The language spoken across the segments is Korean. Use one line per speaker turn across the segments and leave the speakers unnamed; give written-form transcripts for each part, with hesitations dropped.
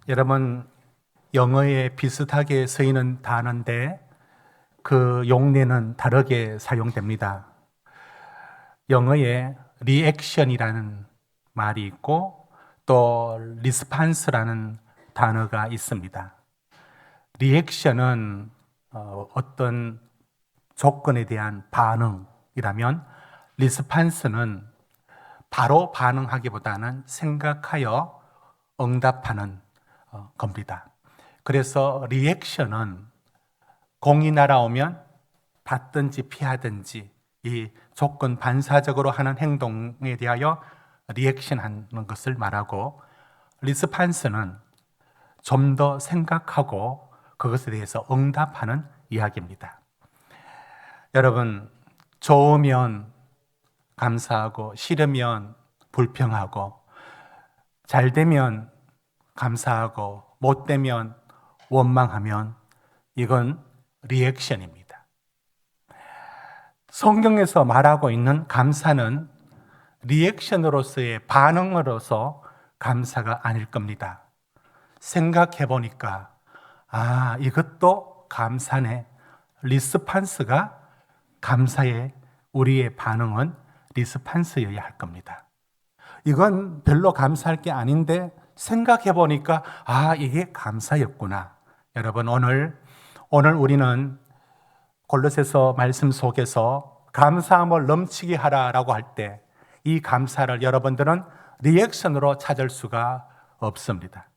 여러분, 영어에 비슷하게 쓰이는 단어인데 그 용례는 다르게 사용됩니다. 영어에 리액션이라는 말이 있고 또 리스판스라는 단어가 있습니다. 리액션은 어떤 조건에 대한 반응이라면 리스판스는 바로 반응하기보다는 생각하여 응답하는 겁니다. 그래서 리액션은 공이 날아오면 받든지 피하든지 이 조건 반사적으로 하는 행동에 대하여 리액션하는 것을 말하고, 리스판스는 좀 더 생각하고 그것에 대해서 응답하는 이야기입니다. 여러분, 좋으면 감사하고 싫으면 불평하고, 잘 되면 감사하고 못 되면 원망하면 이건 리액션입니다. 성경에서 말하고 있는 감사는 리액션으로서의 반응으로서 감사가 아닐 겁니다. 생각해 보니까 이것도 감사네. 리스판스가 감사의 우리의 반응은 리스판스여야 할 겁니다. 이건 별로 감사할 게 아닌데 생각해 보니까 이게 감사였구나. 여러분, 오늘 우리는 골로새서 말씀 속에서 감사함을 넘치게 하라라고 할 때 이 감사를 여러분들은 리액션으로 찾을 수가 없습니다.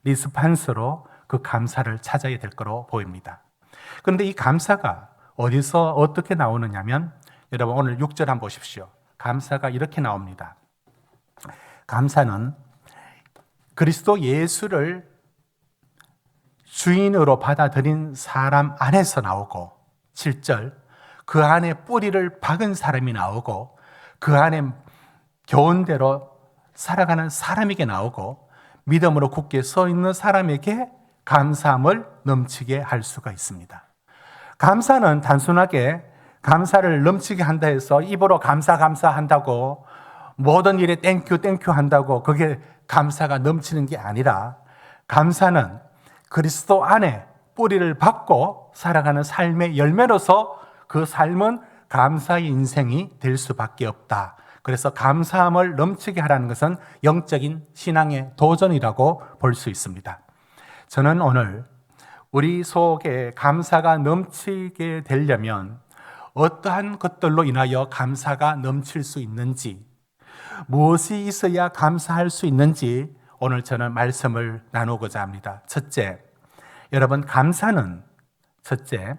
리스판스로 그 감사를 찾아야 될 거로 보입니다. 그런데 이 감사가 어디서 어떻게 나오느냐면, 여러분 오늘 6절 한번 보십시오. 감사가 이렇게 나옵니다. 감사는 그리스도 예수를 주인으로 받아들인 사람 안에서 나오고, 7절 그 안에 뿌리를 박은 사람이 나오고, 그 안에 교훈대로 살아가는 사람에게 나오고, 믿음으로 굳게 서 있는 사람에게 감사함을 넘치게 할 수가 있습니다. 감사는 단순하게 감사를 넘치게 한다 해서 입으로 감사한다고, 모든 일에 땡큐 한다고 그게 감사가 넘치는 게 아니라, 감사는 그리스도 안에 뿌리를 박고 살아가는 삶의 열매로서 그 삶은 감사의 인생이 될 수밖에 없다. 그래서 감사함을 넘치게 하라는 것은 영적인 신앙의 도전이라고 볼 수 있습니다. 저는 오늘 우리 속에 감사가 넘치게 되려면 어떠한 것들로 인하여 감사가 넘칠 수 있는지, 무엇이 있어야 감사할 수 있는지 오늘 저는 말씀을 나누고자 합니다. 첫째, 여러분, 감사는 첫째,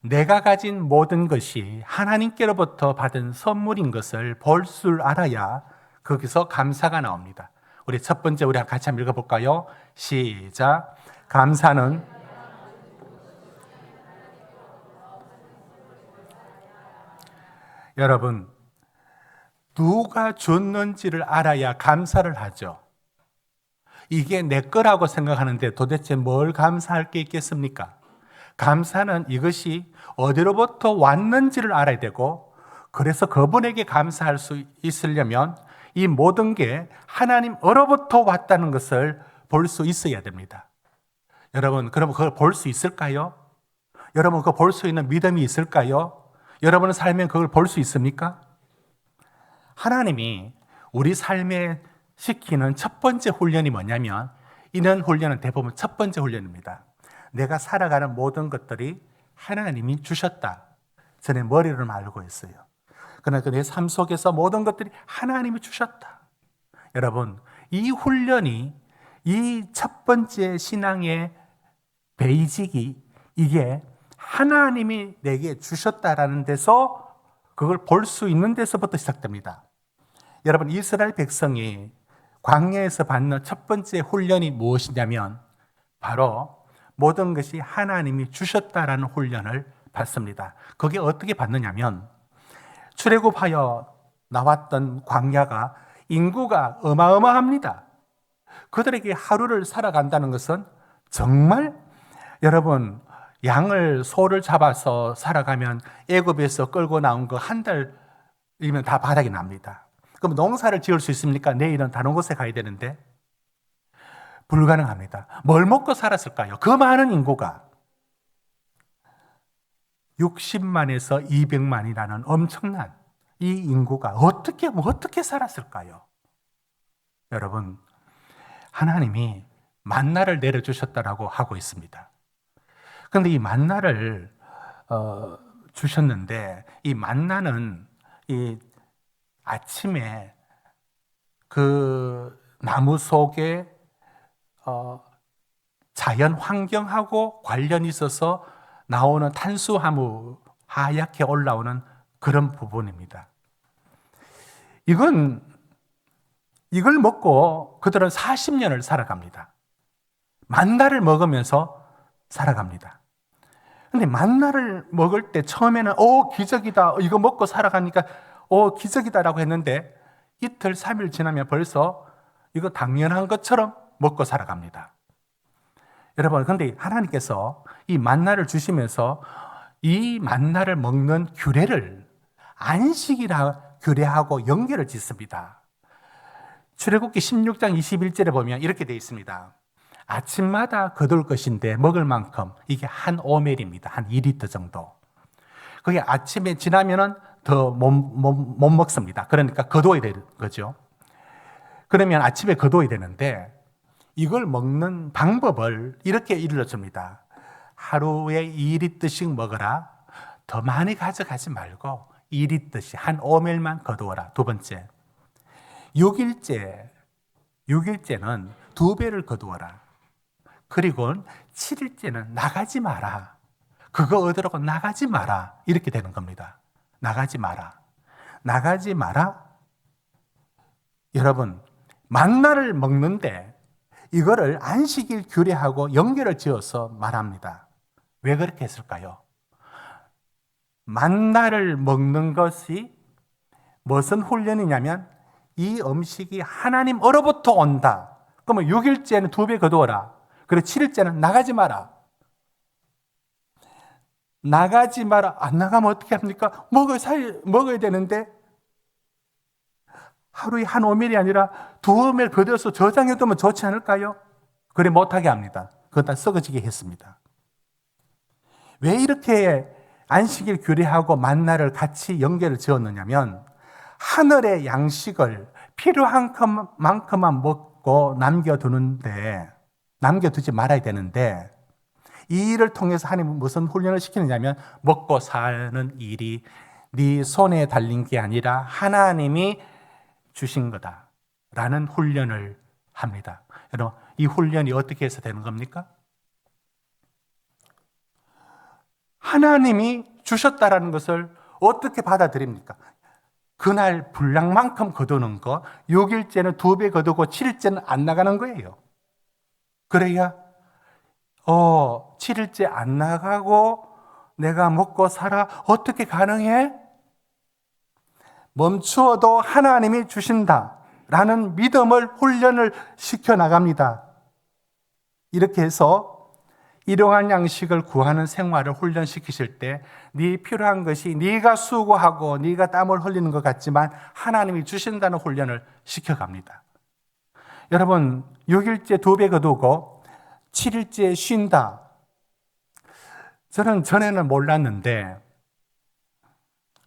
내가 가진 모든 것이 하나님께로부터 받은 선물인 것을 볼 줄 알아야 거기서 감사가 나옵니다. 우리 첫 번째 우리 같이 한번 읽어볼까요? 시작. 감사는 여러분, 누가 줬는지를 알아야 감사를 하죠. 이게 내 거라고 생각하는데 도대체 뭘 감사할 게 있겠습니까? 감사는 이것이 어디로부터 왔는지를 알아야 되고, 그래서 그분에게 감사할 수 있으려면 이 모든 게 하나님으로부터 왔다는 것을 볼 수 있어야 됩니다. 여러분, 그럼 그걸 볼 수 있을까요? 여러분, 그걸 볼 수 있는 믿음이 있을까요? 여러분의 삶에 그걸 볼 수 있습니까? 하나님이 우리 삶에 시키는 첫 번째 훈련이 뭐냐면, 이런 훈련은 대부분 첫 번째 훈련입니다. 내가 살아가는 모든 것들이 하나님이 주셨다. 저는 머리를 말고 있어요. 그러나 내 삶 속에서 모든 것들이 하나님이 주셨다. 여러분, 이 훈련이, 이 첫 번째 신앙의 베이직이, 이게 하나님이 내게 주셨다라는 데서, 그걸 볼 수 있는 데서부터 시작됩니다. 여러분, 이스라엘 백성이 광야에서 받는 첫 번째 훈련이 무엇이냐면 바로 모든 것이 하나님이 주셨다라는 훈련을 받습니다. 그게 어떻게 받느냐면, 출애굽하여 나왔던 광야가 인구가 어마어마합니다. 그들에게 하루를 살아간다는 것은 정말, 여러분, 양을, 소를 잡아서 살아가면 애굽에서 끌고 나온 거 한 달이면 다 바닥이 납니다. 그럼 농사를 지을 수 있습니까? 내일은 다른 곳에 가야 되는데, 불가능합니다. 뭘 먹고 살았을까요? 그 많은 인구가 60만에서 200만이라는 엄청난 이 인구가 어떻게 살았을까요? 여러분, 하나님이 만나를 내려주셨다라고 하고 있습니다. 그런데 이 만나를 주셨는데 이 만나는 이 아침에 그 나무 속에 자연 환경하고 관련이 있어서 나오는 탄수화물 하얗게 올라오는 그런 부분입니다. 이걸 먹고 그들은 40년을 살아갑니다. 만나를 먹으면서 살아갑니다. 근데 만나를 먹을 때 처음에는 기적이다. 이거 먹고 살아가니까 기적이다라고 했는데 이틀, 3일 지나면 벌써 이거 당연한 것처럼 먹고 살아갑니다. 여러분, 근데 하나님께서 이 만나를 주시면서 이 만나를 먹는 규례를 안식이라 규례하고 연결을 짓습니다. 출애굽기 16장 21절에 보면 이렇게 되어 있습니다. 아침마다 거둘 것인데 먹을 만큼 이게 한 오멜입니다. 한 2리터 정도. 그게 아침에 지나면은 더 못 먹습니다. 그러니까 거둬야 되는 거죠. 그러면 아침에 거둬야 되는데 이걸 먹는 방법을 이렇게 일러줍니다. 하루에 2리터씩 먹어라. 더 많이 가져가지 말고 2리터씩 한 오멜만 거두어라. 두 번째, 6일째는 2배를 거두어라. 그리고 7일째는 나가지 마라. 그거 얻으라고 나가지 마라. 이렇게 되는 겁니다. 나가지 마라. 나가지 마라. 여러분, 만나를 먹는데 이거를 안식일 규례하고 연결을 지어서 말합니다. 왜 그렇게 했을까요? 만나를 먹는 것이 무슨 훈련이냐면 이 음식이 하나님으로부터 온다. 그러면 6일째는 2배 거두어라. 그리고 7일째는 나가지 마라. 나가지 마라. 안 나가면 어떻게 합니까? 먹어야 되는데 하루에 한 오멜이 아니라 2오멜 거둬서 저장해 두면 좋지 않을까요? 그래 못하게 합니다. 그건 다 썩어지게 했습니다. 왜 이렇게 안식일 규례하고 만나를 같이 연결을 지었느냐면 하늘의 양식을 필요한 만큼만 먹고 남겨두지 말아야 되는데 이 일을 통해서 하나님은 무슨 훈련을 시키느냐면 먹고 사는 일이 네 손에 달린 게 아니라 하나님이 주신 거다라는 훈련을 합니다. 여러분, 이 훈련이 어떻게 해서 되는 겁니까? 하나님이 주셨다라는 것을 어떻게 받아들입니까? 그날 분량만큼 거두는 거, 6일째는 2배 거두고 7일째는 안 나가는 거예요. 그래야 7일째 안 나가고 내가 먹고 살아 어떻게 가능해? 멈추어도 하나님이 주신다라는 믿음을 훈련을 시켜나갑니다. 이렇게 해서 일용할 양식을 구하는 생활을 훈련시키실 때 네 필요한 것이 네가 수고하고 네가 땀을 흘리는 것 같지만 하나님이 주신다는 훈련을 시켜갑니다. 여러분, 6일째 2배 거두고 7일째 쉰다. 저는 전에는 몰랐는데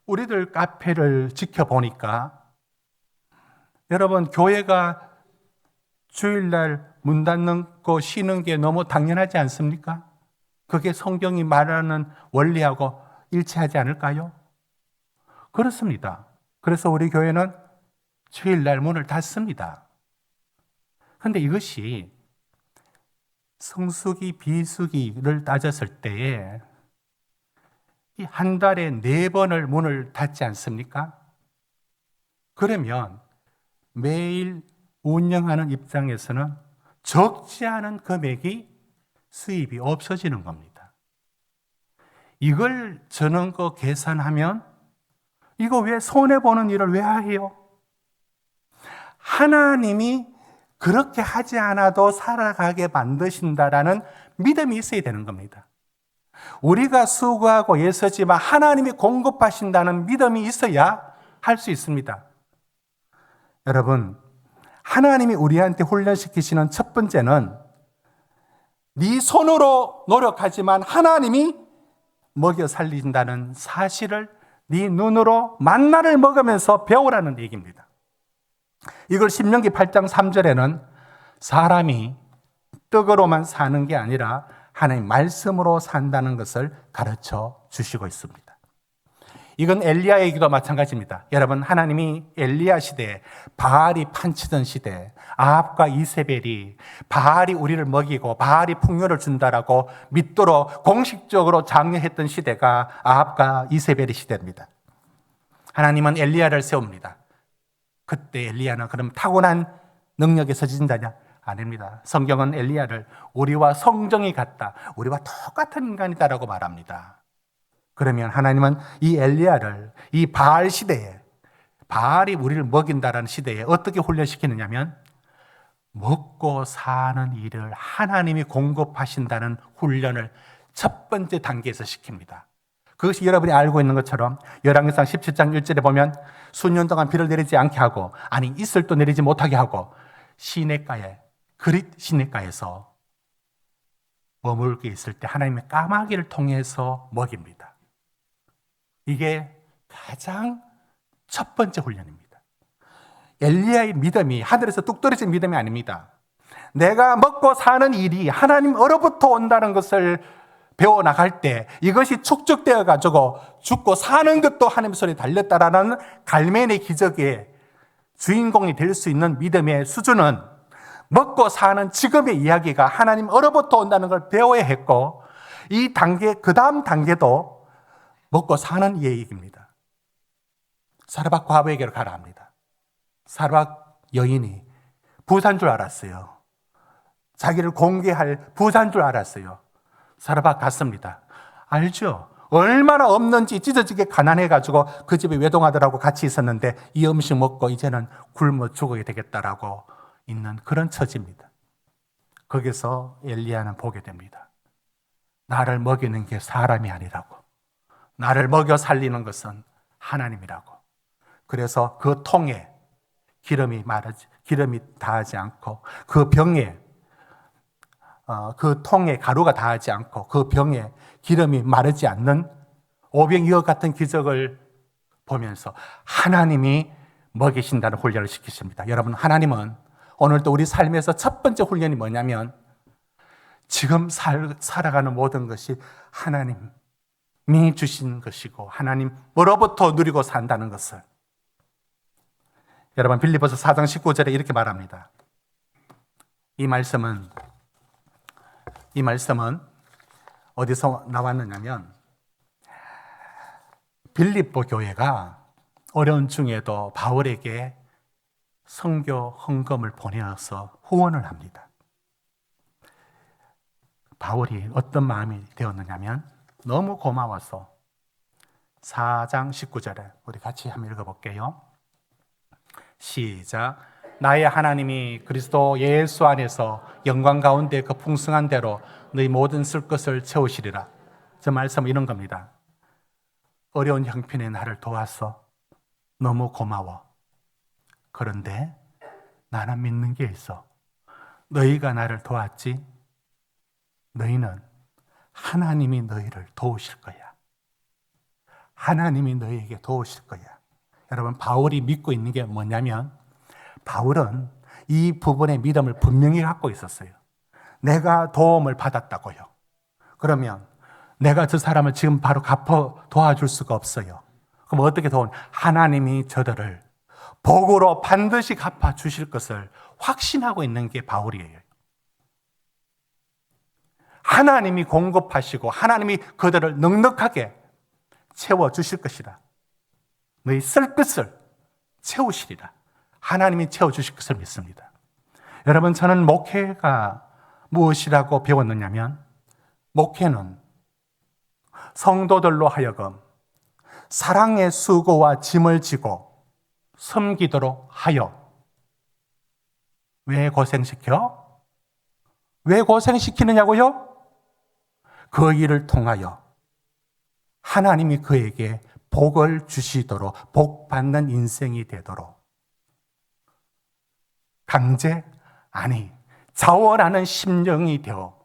우리들 카페를 지켜보니까 여러분, 교회가 주일날 문 닫는 거 쉬는 게 너무 당연하지 않습니까? 그게 성경이 말하는 원리하고 일치하지 않을까요? 그렇습니다. 그래서 우리 교회는 주일날 문을 닫습니다. 그런데 이것이 성수기, 비수기를 따졌을 때에 한 달에 4번을 문을 닫지 않습니까? 그러면 매일 운영하는 입장에서는 적지 않은 금액이 수입이 없어지는 겁니다. 이걸 저는 거 계산하면 이거 왜 손해보는 일을 왜 해요? 하나님이 그렇게 하지 않아도 살아가게 만드신다라는 믿음이 있어야 되는 겁니다. 우리가 수고하고 애쓰지만 하나님이 공급하신다는 믿음이 있어야 할 수 있습니다. 여러분, 하나님이 우리한테 훈련시키시는 첫 번째는 네 손으로 노력하지만 하나님이 먹여 살린다는 사실을 네 눈으로 만나를 먹으면서 배우라는 얘기입니다. 이걸 신명기 8장 3절에는 사람이 떡으로만 사는 게 아니라 하나님 말씀으로 산다는 것을 가르쳐 주시고 있습니다. 이건 엘리야의 얘기도 마찬가지입니다. 여러분, 하나님이 엘리야 시대에 바알이 판치던 시대, 아합과 이세벨이 바알이 우리를 먹이고 바알이 풍요를 준다라고 믿도록 공식적으로 장려했던 시대가 아합과 이세벨의 시대입니다. 하나님은 엘리야를 세웁니다. 그때 엘리야는 그럼 타고난 능력에 서진다냐? 아닙니다. 성경은 엘리야를 우리와 성정이 같다, 우리와 똑같은 인간이다라고 말합니다. 그러면 하나님은 이 엘리야를 이 바알 시대에, 바알이 우리를 먹인다라는 시대에 어떻게 훈련시키느냐면 먹고 사는 일을 하나님이 공급하신다는 훈련을 첫 번째 단계에서 시킵니다. 그것이 여러분이 알고 있는 것처럼 열왕기상 17장 1절에 보면 수년 동안 비를 내리지 않게 하고, 아니 이슬도 내리지 못하게 하고 시냇가에, 그릿 시냇가에서 머물게 있을 때 하나님의 까마귀를 통해서 먹입니다. 이게 가장 첫 번째 훈련입니다. 엘리야의 믿음이 하늘에서 뚝 떨어진 믿음이 아닙니다. 내가 먹고 사는 일이 하나님으로부터 온다는 것을 배워나갈 때 이것이 축적되어 가지고 죽고 사는 것도 하나님 손에 달렸다라는 갈멜의 기적의 주인공이 될 수 있는 믿음의 수준은 먹고 사는 지금의 이야기가 하나님으로부터 온다는 걸 배워야 했고, 이 단계, 그 다음 단계도 먹고 사는 얘기입니다. 사르밧 과부에게로 가라 합니다. 사르밧 여인이 부자인 줄 알았어요. 자기를 공개할 부자인 줄 알았어요. 사르밧 갔습니다. 알죠? 얼마나 없는지 찢어지게 가난해가지고 그 집에 외동아들하고 같이 있었는데 이 음식 먹고 이제는 굶어 죽어야 되겠다라고 있는 그런 처지입니다. 거기서 엘리야는 보게 됩니다. 나를 먹이는 게 사람이 아니라고, 나를 먹여 살리는 것은 하나님이라고. 그래서 그 통에 기름이 닿지 않고, 그 병에, 그 통에 가루가 닿지 않고, 그 병에 기름이 마르지 않는 오병이어 같은 기적을 보면서 하나님이 먹이신다는 훈련을 시키십니다. 여러분, 하나님은 오늘도 우리 삶에서 첫 번째 훈련이 뭐냐면 지금 살아가는 모든 것이 하나님이 주신 것이고 하나님으로부터 누리고 산다는 것을. 여러분, 빌립보서 4장 19절에 이렇게 말합니다. 이 말씀은 어디서 나왔느냐면 빌립보 교회가 어려운 중에도 바울에게 선교 헌금을 보내어서 후원을 합니다. 바울이 어떤 마음이 되었느냐면 너무 고마워서 4장 19절에 우리 같이 한번 읽어볼게요. 시작. 나의 하나님이 그리스도 예수 안에서 영광 가운데 그 풍성한 대로 너희 모든 쓸 것을 채우시리라. 저 말씀은 이런 겁니다. 어려운 형편에 나를 도와서 너무 고마워. 그런데 나는 믿는 게 있어. 너희가 나를 도왔지? 너희는 하나님이 너희를 도우실 거야. 하나님이 너희에게 도우실 거야. 여러분, 바울이 믿고 있는 게 뭐냐면 바울은 이 부분의 믿음을 분명히 갖고 있었어요. 내가 도움을 받았다고요. 그러면 내가 저 사람을 지금 바로 도와줄 수가 없어요. 그럼 어떻게 하나님이 저들을 복으로 반드시 갚아주실 것을 확신하고 있는 게 바울이에요. 하나님이 공급하시고 하나님이 그들을 넉넉하게 채워주실 것이라. 너희 쓸 것을 채우시리라. 하나님이 채워주실 것을 믿습니다. 여러분, 저는 목회가 무엇이라고 배웠느냐면 목회는 성도들로 하여금 사랑의 수고와 짐을 지고 섬기도록 하여. 왜 고생시켜? 왜 고생시키느냐고요? 그 일을 통하여 하나님이 그에게 복을 주시도록, 복 받는 인생이 되도록 강제, 아니 자원하는 심령이 되어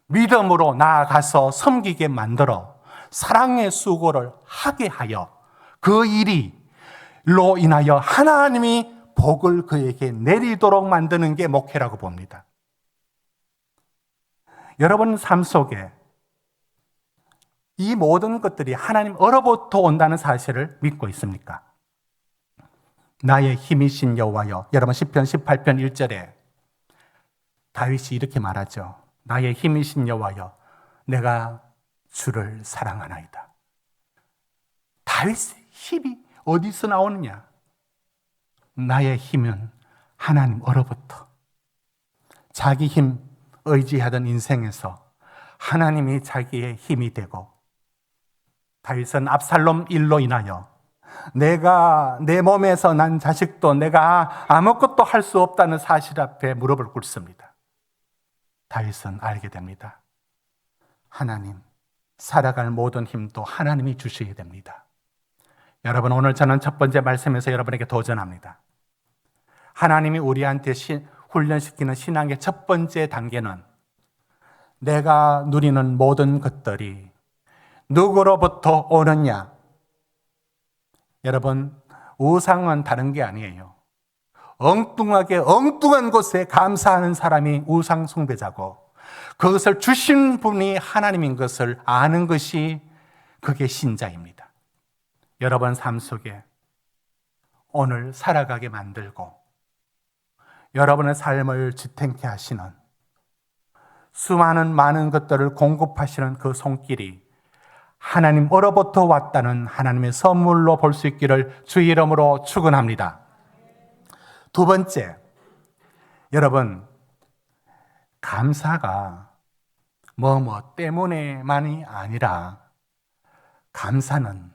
믿음으로 나아가서 섬기게 만들어 사랑의 수고를 하게 하여 그 일로 인하여 하나님이 복을 그에게 내리도록 만드는 게 목회라고 봅니다. 여러분 삶 속에 이 모든 것들이 하나님으로부터 온다는 사실을 믿고 있습니까? 나의 힘이신 여호와여. 여러분 시편 18편 1절에 다윗이 이렇게 말하죠. 나의 힘이신 여호와여, 내가 주를 사랑하나이다. 다윗의 힘이 어디서 나오느냐? 나의 힘은 하나님으로부터. 자기 힘 의지하던 인생에서 하나님이 자기의 힘이 되고, 다윗은 압살롬 일로 인하여 내가 내 몸에서 난 자식도 내가 아무것도 할 수 없다는 사실 앞에 무릎을 꿇습니다. 다윗은 알게 됩니다. 하나님, 살아갈 모든 힘도 하나님이 주셔야 됩니다. 여러분, 오늘 저는 첫 번째 말씀에서 여러분에게 도전합니다. 하나님이 우리한테 훈련시키는 신앙의 첫 번째 단계는 내가 누리는 모든 것들이 누구로부터 오느냐? 여러분, 우상은 다른 게 아니에요. 엉뚱한 곳에 감사하는 사람이 우상 숭배자고, 그것을 주신 분이 하나님인 것을 아는 것이 그게 신자입니다. 여러분 삶 속에 오늘 살아가게 만들고 여러분의 삶을 지탱케 하시는 수많은 많은 것들을 공급하시는 그 손길이 하나님으로부터 왔다는 하나님의 선물로 볼 수 있기를 주의 이름으로 축원합니다. 두 번째, 여러분, 감사가 뭐 때문에만이 아니라 감사는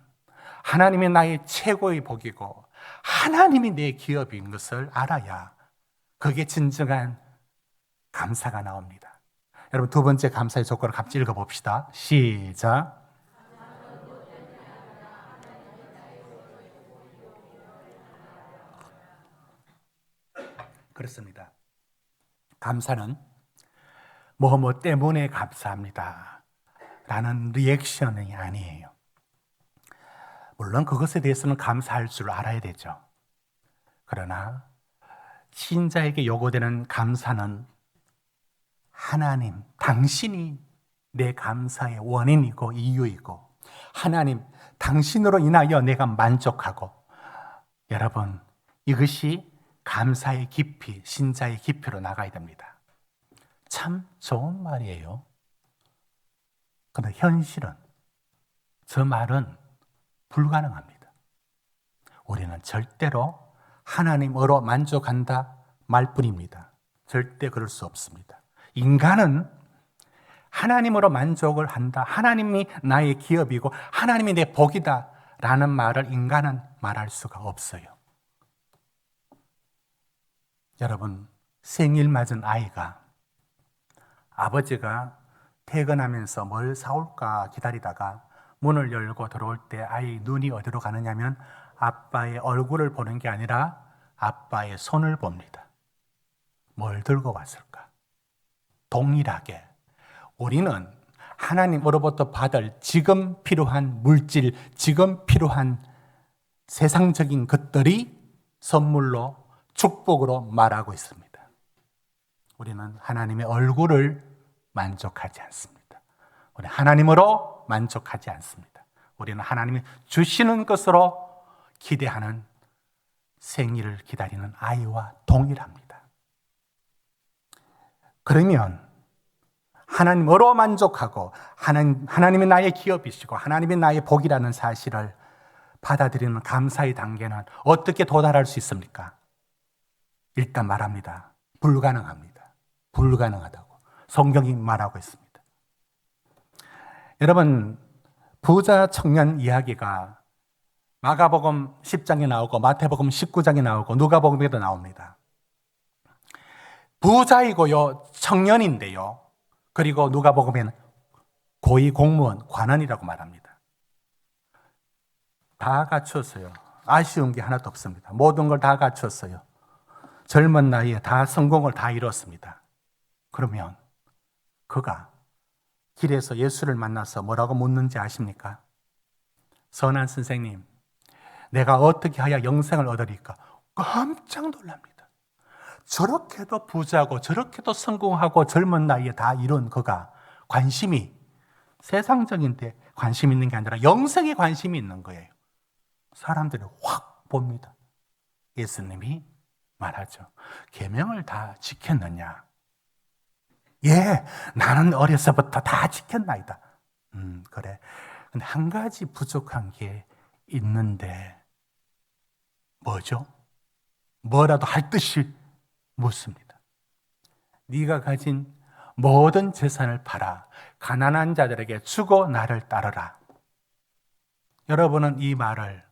하나님이 나의 최고의 복이고 하나님이 내 기업인 것을 알아야 그게 진정한 감사가 나옵니다. 여러분, 두 번째 감사의 조건을 같이 읽어봅시다. 시작. 그렇습니다. 감사는 뭐 때문에 감사합니다 라는 리액션이 아니에요. 물론 그것에 대해서는 감사할 줄 알아야 되죠. 그러나 신자에게 요구되는 감사는 하나님, 당신이 내 감사의 원인이고 이유이고, 하나님, 당신으로 인하여 내가 만족하고, 여러분, 이것이 감사의 깊이, 신자의 깊이로 나가야 됩니다. 참 좋은 말이에요. 그런데 현실은 저 말은 불가능합니다. 우리는 절대로 하나님으로 만족한다 말뿐입니다. 절대 그럴 수 없습니다. 인간은 하나님으로 만족을 한다, 하나님이 나의 기업이고 하나님이 내 복이다 라는 말을 인간은 말할 수가 없어요. 여러분, 생일 맞은 아이가 아버지가 퇴근하면서 뭘 사올까 기다리다가 문을 열고 들어올 때 아이 눈이 어디로 가느냐면 아빠의 얼굴을 보는 게 아니라 아빠의 손을 봅니다. 뭘 들고 왔을까? 동일하게 우리는 하나님으로부터 받을 지금 필요한 물질, 지금 필요한 세상적인 것들이 선물로, 축복으로 말하고 있습니다. 우리는 하나님의 얼굴을 만족하지 않습니다. 우리는 하나님으로 만족하지 않습니다. 우리는 하나님이 주시는 것으로 기대하는 생일을 기다리는 아이와 동일합니다. 그러면 하나님으로 만족하고 하나님이 나의 기업이시고 하나님이 나의 복이라는 사실을 받아들이는 감사의 단계는 어떻게 도달할 수 있습니까? 일단 말합니다. 불가능합니다. 불가능하다고 성경이 말하고 있습니다. 여러분, 부자 청년 이야기가 마가복음 10장에 나오고 마태복음 19장에 나오고 누가복음에도 나옵니다. 부자이고요, 청년인데요. 그리고 누가복음에는 고위 공무원, 관원이라고 말합니다. 다 갖췄어요. 아쉬운 게 하나도 없습니다. 모든 걸 다 갖췄어요. 젊은 나이에 다 성공을 다 이뤘습니다. 그러면 그가 길에서 예수를 만나서 뭐라고 묻는지 아십니까? 선한 선생님, 내가 어떻게 하여 영생을 얻으리까? 깜짝 놀랍니다. 저렇게도 부자고 저렇게도 성공하고 젊은 나이에 다 이룬 그가 관심이 세상적인 데 관심 있는 게 아니라 영생에 관심이 있는 거예요. 사람들이 확 봅니다. 예수님이 말하죠. 계명을 다 지켰느냐? 예, 나는 어려서부터 다 지켰나이다. 그래. 근데 한 가지 부족한 게 있는데 뭐죠? 뭐라도 할 듯이 묻습니다. 네가 가진 모든 재산을 팔아 가난한 자들에게 주고 나를 따르라. 여러분은 이 말을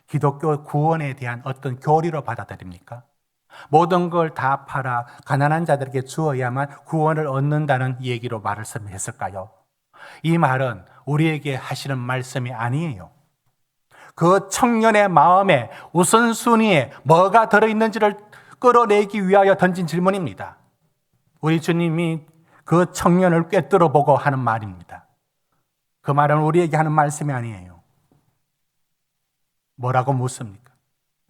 기독교 구원에 대한 어떤 교리로 받아들입니까? 모든 걸 다 팔아 가난한 자들에게 주어야만 구원을 얻는다는 얘기로 말씀했을까요? 이 말은 우리에게 하시는 말씀이 아니에요. 그 청년의 마음에 우선순위에 뭐가 들어있는지를 끌어내기 위하여 던진 질문입니다. 우리 주님이 그 청년을 꿰뚫어 보고 하는 말입니다. 그 말은 우리에게 하는 말씀이 아니에요. 뭐라고 묻습니까?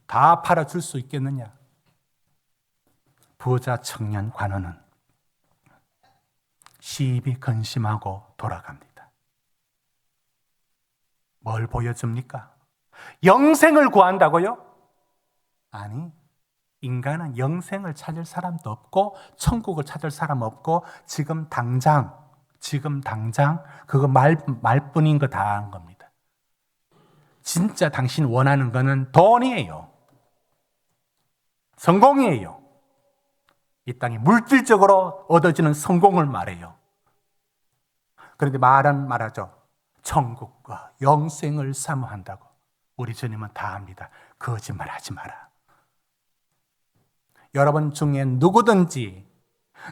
다 팔아줄 수 있겠느냐? 부자 청년 관원은 시입이 근심하고 돌아갑니다. 뭘 보여줍니까? 영생을 구한다고요? 아니, 인간은 영생을 찾을 사람도 없고 천국을 찾을 사람 없고 지금 당장 그거 말뿐인 거 다 한 겁니다. 진짜 당신 원하는 거는 돈이에요. 성공이에요. 이 땅에 물질적으로 얻어지는 성공을 말해요. 그런데 말하죠. 천국과 영생을 사모한다고. 우리 주님은 다 합니다. 거짓말하지 마라. 여러분 중에 누구든지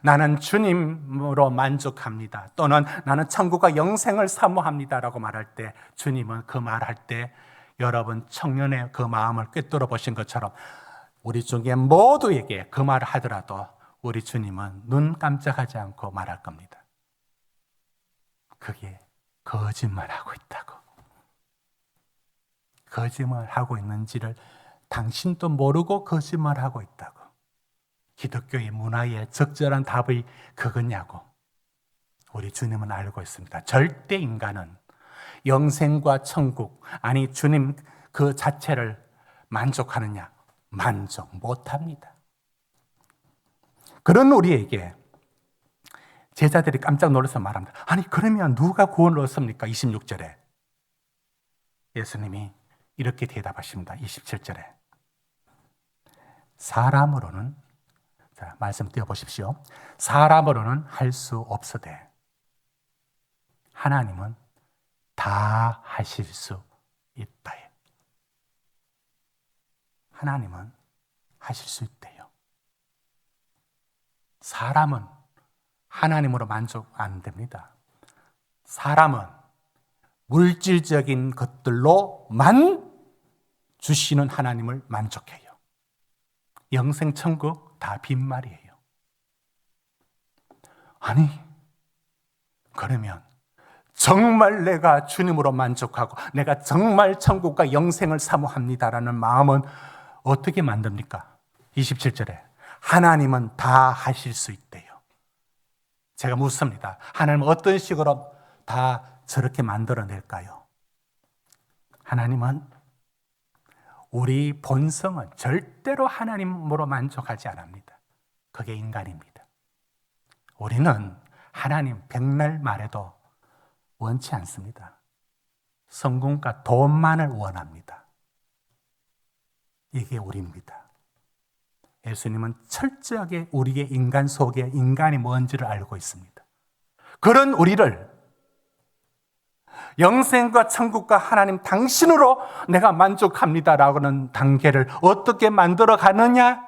나는 주님으로 만족합니다. 또는 나는 천국과 영생을 사모합니다라고 말할 때 주님은 그 말할 때 여러분 청년의 그 마음을 꿰뚫어 보신 것처럼 우리 중에 모두에게 그 말을 하더라도 우리 주님은 눈 깜짝하지 않고 말할 겁니다. 그게 거짓말하고 있다고. 거짓말하고 있는지를 당신도 모르고 거짓말하고 있다고. 기독교의 문화에 적절한 답이 그거냐고. 우리 주님은 알고 있습니다. 절대 인간은 영생과 천국, 아니 주님 그 자체를 만족하느냐? 만족 못합니다. 그런 우리에게 제자들이 깜짝 놀라서 말합니다. 아니 그러면 누가 구원을 얻습니까? 26절에 예수님이 이렇게 대답하십니다. 27절에 사람으로는, 자 말씀 띄워보십시오. 사람으로는 할 수 없으되 하나님은 다 하실 수 있다. 하나님은 하실 수 있대요. 사람은 하나님으로 만족 안 됩니다. 사람은 물질적인 것들로만 주시는 하나님을 만족해요. 영생 천국 다 빈말이에요. 아니 그러면 정말 내가 주님으로 만족하고 내가 정말 천국과 영생을 사모합니다라는 마음은 어떻게 만듭니까? 27절에 하나님은 다 하실 수 있대요. 제가 묻습니다. 하나님은 어떤 식으로 다 저렇게 만들어낼까요? 하나님은 우리 본성은 절대로 하나님으로 만족하지 않습니다. 그게 인간입니다. 우리는 하나님 백날 말해도 원치 않습니다. 성공과 돈만을 원합니다. 이게 우리입니다. 예수님은 철저하게 우리의 인간 속에 인간이 뭔지를 알고 있습니다. 그런 우리를 영생과 천국과 하나님 당신으로 내가 만족합니다라고는 단계를 어떻게 만들어 가느냐?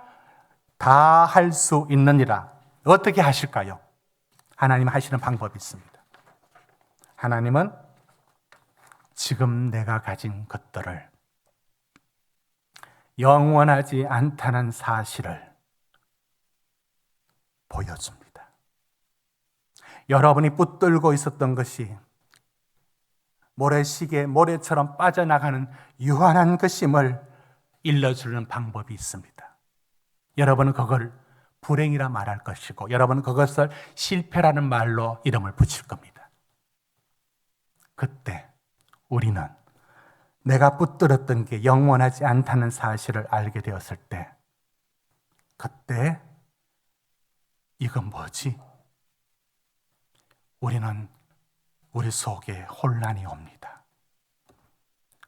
다 할 수 있느니라. 어떻게 하실까요? 하나님 하시는 방법이 있습니다. 하나님은 지금 내가 가진 것들을 영원하지 않다는 사실을 보여줍니다. 여러분이 붙들고 있었던 것이 모래시계, 모래처럼 빠져나가는 유한한 것임을 일러주는 방법이 있습니다. 여러분은 그걸 불행이라 말할 것이고, 여러분은 그것을 실패라는 말로 이름을 붙일 겁니다. 그때 우리는 내가 붙들었던 게 영원하지 않다는 사실을 알게 되었을 때, 그때 이건 뭐지? 우리는 우리 속에 혼란이 옵니다.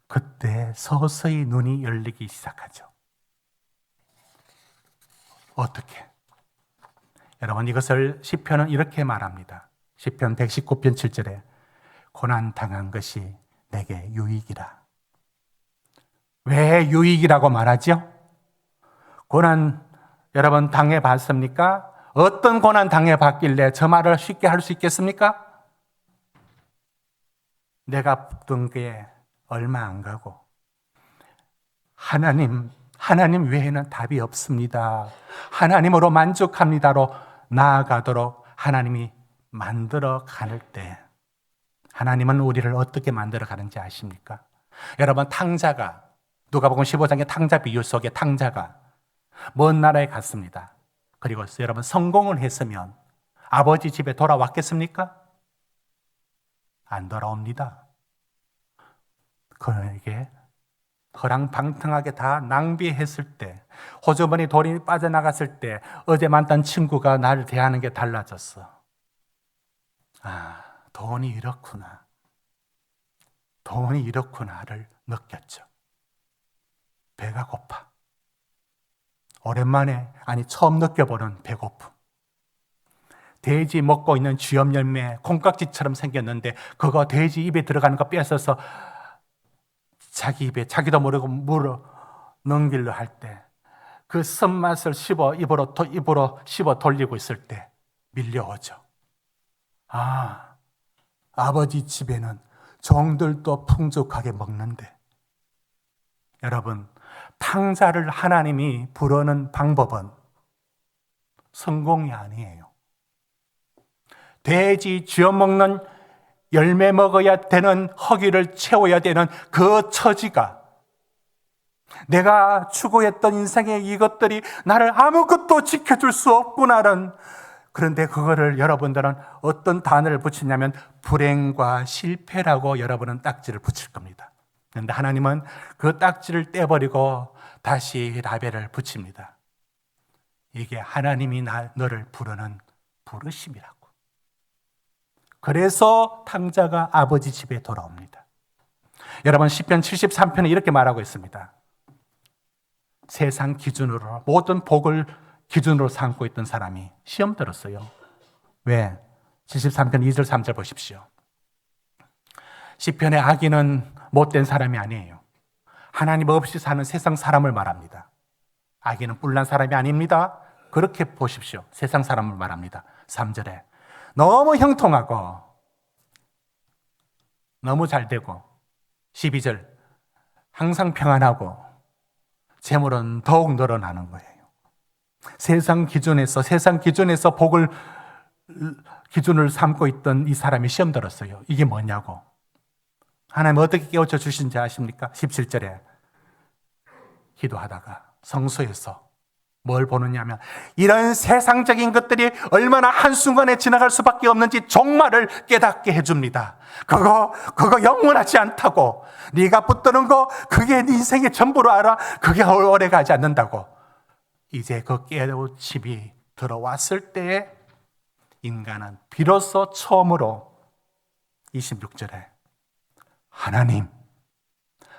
그때 서서히 눈이 열리기 시작하죠. 어떻게? 여러분, 이것을 시편은 이렇게 말합니다. 시편 119편 7절에 고난 당한 것이 내게 유익이라. 왜 유익이라고 말하죠? 고난 여러분 당해봤습니까? 어떤 고난 당해봤길래 저 말을 쉽게 할 수 있겠습니까? 내가 붙든 게 얼마 안 가고 하나님 외에는 답이 없습니다. 하나님으로 만족합니다로 나아가도록 하나님이 만들어 가는 때, 하나님은 우리를 어떻게 만들어 가는지 아십니까? 여러분, 탕자가, 누가복음 15장의 탕자 비유 속에 탕자가 먼 나라에 갔습니다. 그리고 여러분, 성공을 했으면 아버지 집에 돌아왔겠습니까? 안 돌아옵니다. 그에게 허랑방탕하게 다 낭비했을 때, 호주머니 돈이 빠져나갔을 때 어제 만난 친구가 나를 대하는 게 달라졌어. 아, 돈이 이렇구나를 느꼈죠. 배가 고파. 오랜만에, 처음 느껴보는 배고픔. 돼지 먹고 있는 쥐염 열매 콩깍지처럼 생겼는데 그거 돼지 입에 들어가는 거 뺏어서 자기 입에 자기도 모르고 물어 넘기려 할 때 그 쓴맛을 씹어 입으로 씹어 돌리고 있을 때 밀려오죠. 아, 아버지 집에는 종들도 풍족하게 먹는데. 여러분, 탕자를 하나님이 부르는 방법은 성공이 아니에요. 돼지 쥐어 먹는 열매 먹어야 되는, 허기를 채워야 되는 그 처지가, 내가 추구했던 인생의 이것들이 나를 아무것도 지켜줄 수 없구나는, 그런데 그거를 여러분들은 어떤 단어를 붙이냐면 불행과 실패라고 여러분은 딱지를 붙일 겁니다. 그런데 하나님은 그 딱지를 떼버리고 다시 라벨을 붙입니다. 이게 하나님이 너를 부르는 부르심이라고. 그래서 탕자가 아버지 집에 돌아옵니다. 여러분, 시편 73편에 이렇게 말하고 있습니다. 세상 기준으로, 모든 복을 기준으로 삼고 있던 사람이 시험 들었어요. 왜? 73편 2절 3절 보십시오. 시편의 악인은 못된 사람이 아니에요. 하나님 없이 사는 세상 사람을 말합니다. 악인은 뿔난 사람이 아닙니다. 그렇게 보십시오. 세상 사람을 말합니다. 3절에 너무 형통하고 너무 잘 되고, 12절 항상 평안하고 재물은 더욱 늘어나는 거예요. 세상 기준에서 복을 기준을 삼고 있던 이 사람이 시험 들었어요. 이게 뭐냐고. 하나님 어떻게 깨우쳐 주신지 아십니까? 17절에 기도하다가 성소에서 뭘 보느냐면 이런 세상적인 것들이 얼마나 한순간에 지나갈 수밖에 없는지 종말을 깨닫게 해줍니다. 그거 영원하지 않다고. 네가 붙드는 거 그게 네 인생의 전부로 알아. 그게 오래 가지 않는다고. 이제 그 깨우침이 들어왔을 때에 인간은 비로소 처음으로 26절에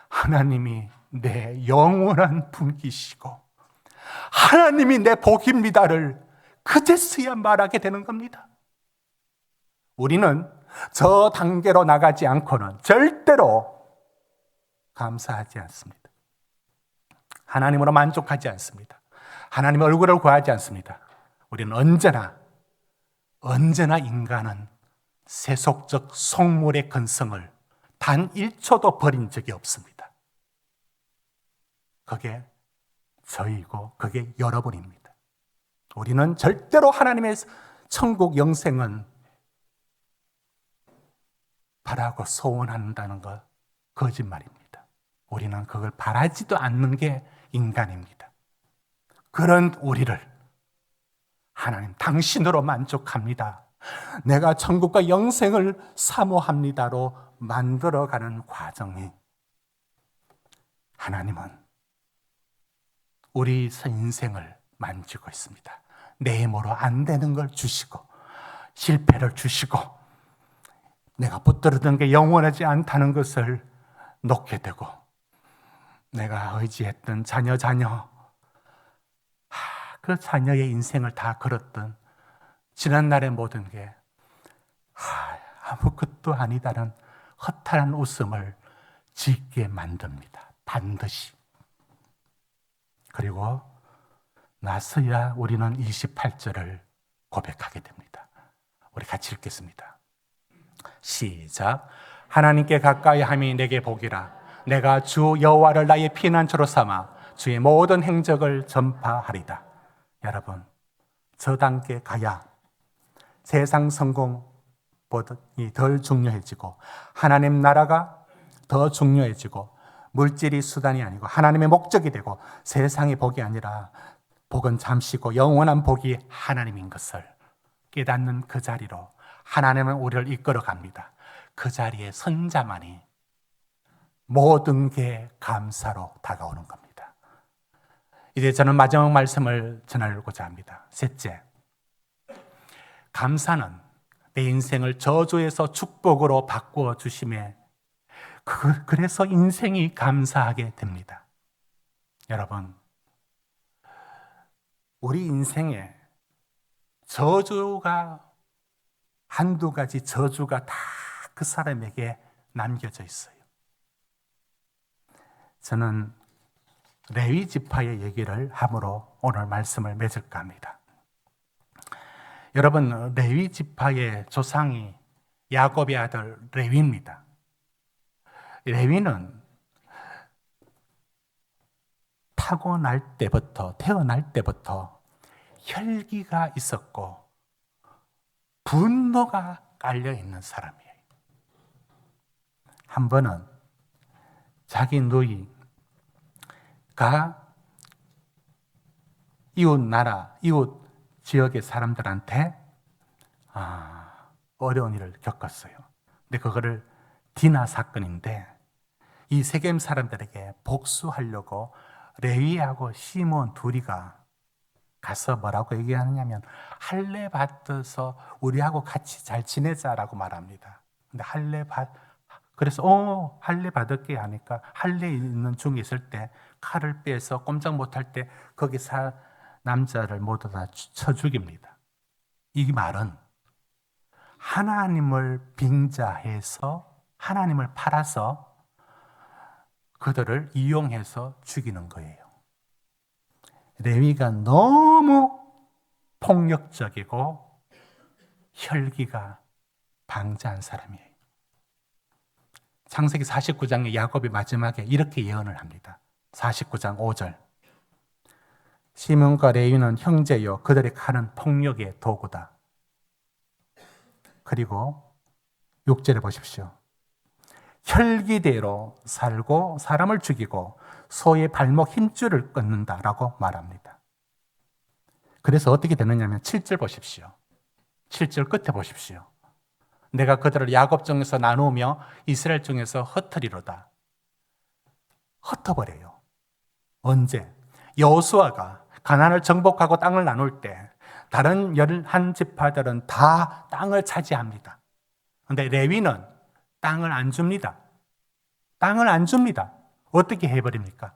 하나님이 내 영원한 분기시고 하나님이 내 복입니다를 그제서야 말하게 되는 겁니다. 우리는 저 단계로 나가지 않고는 절대로 감사하지 않습니다. 하나님으로 만족하지 않습니다. 하나님의 얼굴을 구하지 않습니다. 우리는 언제나 인간은 세속적 속물의 근성을 단 1초도 버린 적이 없습니다. 그게 저희고 그게 여러분입니다. 우리는 절대로 하나님의 천국 영생은 바라고 소원한다는 것 거짓말입니다. 우리는 그걸 바라지도 않는 게 인간입니다. 그런 우리를 하나님 당신으로 만족합니다. 내가 천국과 영생을 사모합니다로 만들어가는 과정이 하나님은 우리 인생을 만지고 있습니다. 내 힘으로 안 되는 걸 주시고 실패를 주시고 내가 붙들었던 게 영원하지 않다는 것을 놓게 되고 내가 의지했던 자녀 그 자녀의 인생을 다 걸었던 지난날의 모든 게 아무것도 아니다는 허탈한 웃음을 짓게 만듭니다. 반드시. 그리고 나서야 우리는 28절을 고백하게 됩니다. 우리 같이 읽겠습니다. 시작. 하나님께 가까이 함이 내게 복이라. 내가 주 여호와를 나의 피난처로 삼아 주의 모든 행적을 전파하리다. 여러분, 저 단계 가야 세상 성공보다 덜 중요해지고 하나님 나라가 더 중요해지고 물질이 수단이 아니고 하나님의 목적이 되고 세상의 복이 아니라 복은 잠시고 영원한 복이 하나님인 것을 깨닫는 그 자리로 하나님은 우리를 이끌어 갑니다. 그 자리에 선자만이 모든 게 감사로 다가오는 겁니다. 이제 저는 마지막 말씀을 전하려고자 합니다. 셋째, 감사는 내 인생을 저주에서 축복으로 바꾸어 주심에 그래서 인생이 감사하게 됩니다. 여러분, 우리 인생에 저주가 한두 가지 저주가 다 그 사람에게 남겨져 있어요. 저는 레위 지파의 얘기를 함으로 오늘 말씀을 맺을까 합니다. 여러분, 레위 지파의 조상이 야곱의 아들 레위입니다. 레위는 태어날 때부터 혈기가 있었고 분노가 깔려 있는 사람이에요. 한 번은 자기 누이가 이웃 지역의 사람들한테 어려운 일을 겪었어요. 근데 그거를 디나 사건인데 이 세겜 사람들에게 복수하려고 레위하고 시몬 둘이가 가서 뭐라고 얘기하느냐면 할례 받아서 우리하고 같이 잘 지내자라고 말합니다. 근데 그래서 할례 받을게 하니까 할례 있는 중에 있을 때 칼을 빼서 꼼짝 못할 때 거기 남자를 모두 다 쳐 죽입니다. 이 말은 하나님을 빙자해서 하나님을 팔아서 그들을 이용해서 죽이는 거예요. 레위가 너무 폭력적이고 혈기가 방자한 사람이에요. 창세기 49장의 야곱이 마지막에 이렇게 예언을 합니다. 49장 5절. 시몬과 레위는 형제요 그들의 칼은 폭력의 도구다. 그리고 6절에 보십시오. 혈기대로 살고 사람을 죽이고 소의 발목 힘줄을 끊는다라고 말합니다. 그래서 어떻게 되느냐면 7절 보십시오. 7절 끝에 보십시오. 내가 그들을 야곱 중에서 나누며 이스라엘 중에서 흩으리로다. 흩어버려요. 언제? 여호수아가 가나안을 정복하고 땅을 나눌 때 다른 11지파들은 다 땅을 차지합니다. 그런데 레위는 땅을 안 줍니다. 땅을 안 줍니다. 어떻게 해버립니까?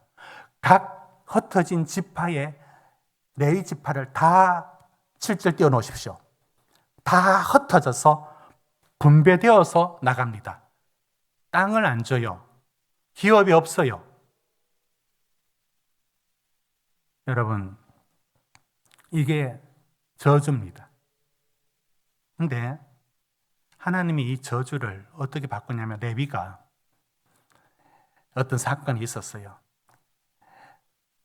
각 흩어진 지파의 레위 지파를 다 7절 띄워놓으십시오. 다 흩어져서 분배되어서 나갑니다. 땅을 안 줘요. 기업이 없어요. 여러분, 이게 저주입니다. 근데 하나님이 이 저주를 어떻게 바꾸냐면 레위가 어떤 사건이 있었어요.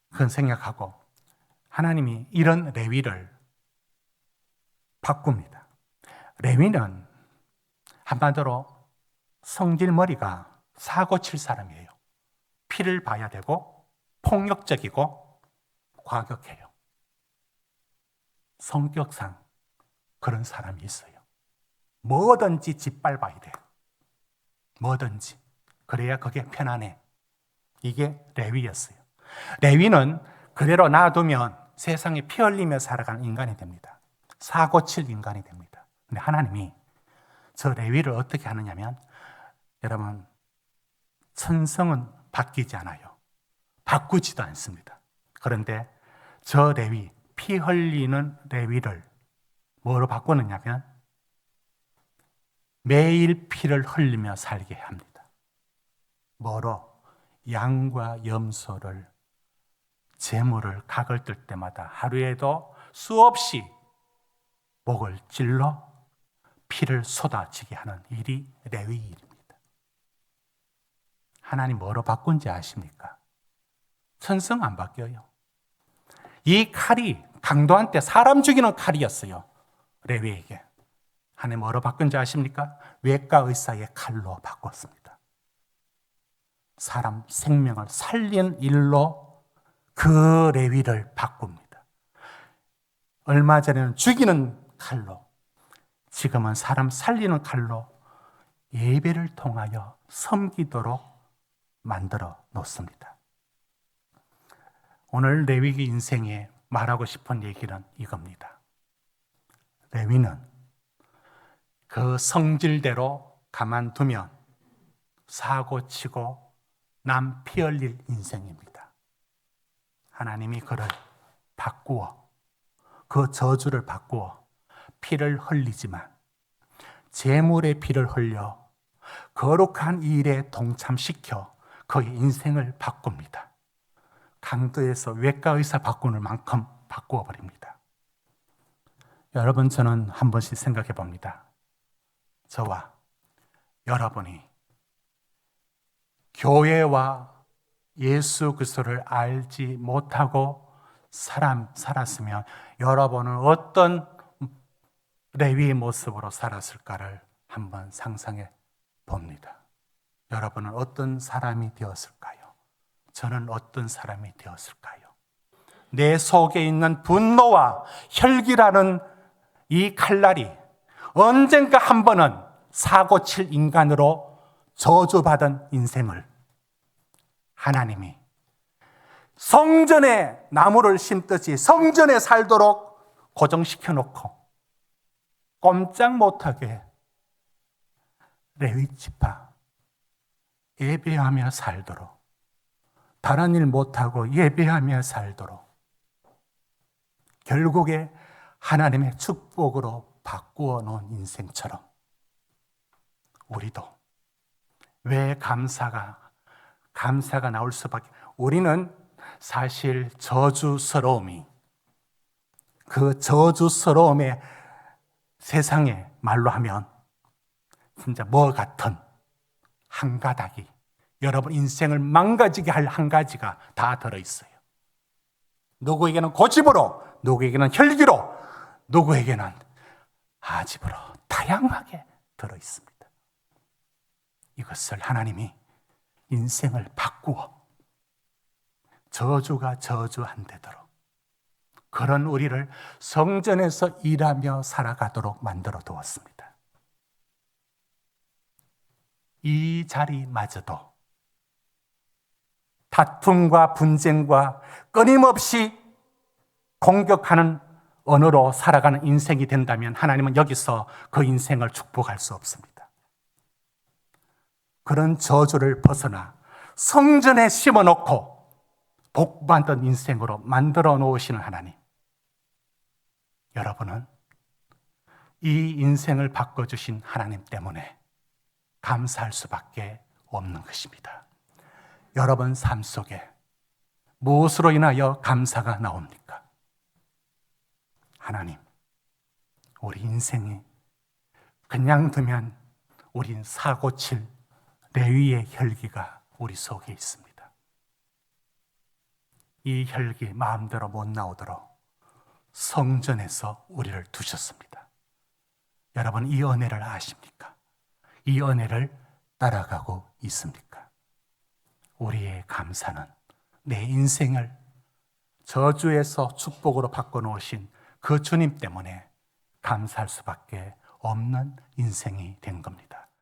그건 생각하고 하나님이 이런 레위를 바꿉니다. 레위는 한마디로 성질머리가 사고 칠 사람이에요. 피를 봐야 되고 폭력적이고 과격해요. 성격상 그런 사람이 있어요. 뭐든지 짓밟아야 돼요. 뭐든지. 그래야 그게 편안해. 이게 레위였어요. 레위는 그대로 놔두면 세상에 피 흘리며 살아가는 인간이 됩니다. 사고 칠 인간이 됩니다. 근데 하나님이 저 레위를 어떻게 하느냐면, 여러분, 천성은 바뀌지 않아요. 바꾸지도 않습니다. 그런데 저 레위, 피 흘리는 레위를 뭐로 바꾸느냐면 매일 피를 흘리며 살게 합니다. 뭐로? 양과 염소를, 재물을 각을 뜰 때마다 하루에도 수없이 목을 찔러 피를 쏟아지게 하는 일이 레위 일입니다. 하나님 뭐로 바꾼지 아십니까? 천성 안 바뀌어요. 이 칼이 강도한 때 사람 죽이는 칼이었어요. 레위에게. 하나님 뭐로 바꾼지 아십니까? 외과 의사의 칼로 바꿨습니다. 사람 생명을 살린 일로 그 레위를 바꿉니다. 얼마 전에는 죽이는 칼로, 지금은 사람 살리는 칼로 예배를 통하여 섬기도록 만들어 놓습니다. 오늘 레위기 인생에 말하고 싶은 얘기는 이겁니다. 레위는 그 성질대로 가만두면 사고치고 남 피 흘릴 인생입니다. 하나님이 그를 바꾸어, 그 저주를 바꾸어 피를 흘리지만 재물의 피를 흘려 거룩한 일에 동참시켜 그의 인생을 바꿉니다. 강도에서 외과 의사 바꾸는 만큼 바꾸어 버립니다. 여러분, 저는 한 번씩 생각해 봅니다. 저와 여러분이 교회와 예수 그리스도를 알지 못하고 살았으면 여러분은 어떤 레위의 모습으로 살았을까를 한번 상상해 봅니다. 여러분은 어떤 사람이 되었을까요? 저는 어떤 사람이 되었을까요? 내 속에 있는 분노와 혈기라는 이 칼날이 언젠가 한 번은 사고칠 인간으로 저주받은 인생을 하나님이 성전에 나무를 심듯이 성전에 살도록 고정시켜 놓고 꼼짝 못하게 레위 지파 예배하며 살도록, 다른 일 못하고 예배하며 살도록 결국에 하나님의 축복으로 바꾸어 놓은 인생처럼 우리도 왜 감사가 나올 수밖에. 우리는 사실 저주스러움이, 그 저주스러움의 세상에 말로 하면 진짜 뭐 같은 한 가닥이, 여러분 인생을 망가지게 할 한 가지가 다 들어있어요. 누구에게는 고집으로, 누구에게는 혈기로, 누구에게는 아집으로 다양하게 들어있습니다. 이것을 하나님이 인생을 바꾸어 저주가 저주 안 되도록, 그런 우리를 성전에서 일하며 살아가도록 만들어 두었습니다. 이 자리마저도 다툼과 분쟁과 끊임없이 공격하는 언어로 살아가는 인생이 된다면 하나님은 여기서 그 인생을 축복할 수 없습니다. 그런 저주를 벗어나 성전에 심어놓고 복받은 인생으로 만들어 놓으시는 하나님, 여러분은 이 인생을 바꿔주신 하나님 때문에 감사할 수밖에 없는 것입니다. 여러분 삶 속에 무엇으로 인하여 감사가 나옵니까? 하나님, 우리 인생이 그냥 두면 우린 사고칠 레위의 혈기가 우리 속에 있습니다. 이 혈기 마음대로 못 나오도록 성전에서 우리를 두셨습니다. 여러분 이 은혜를 아십니까? 이 은혜를 따라가고 있습니까? 우리의 감사는 내 인생을 저주에서 축복으로 바꿔놓으신 그 주님 때문에 감사할 수밖에 없는 인생이 된 겁니다.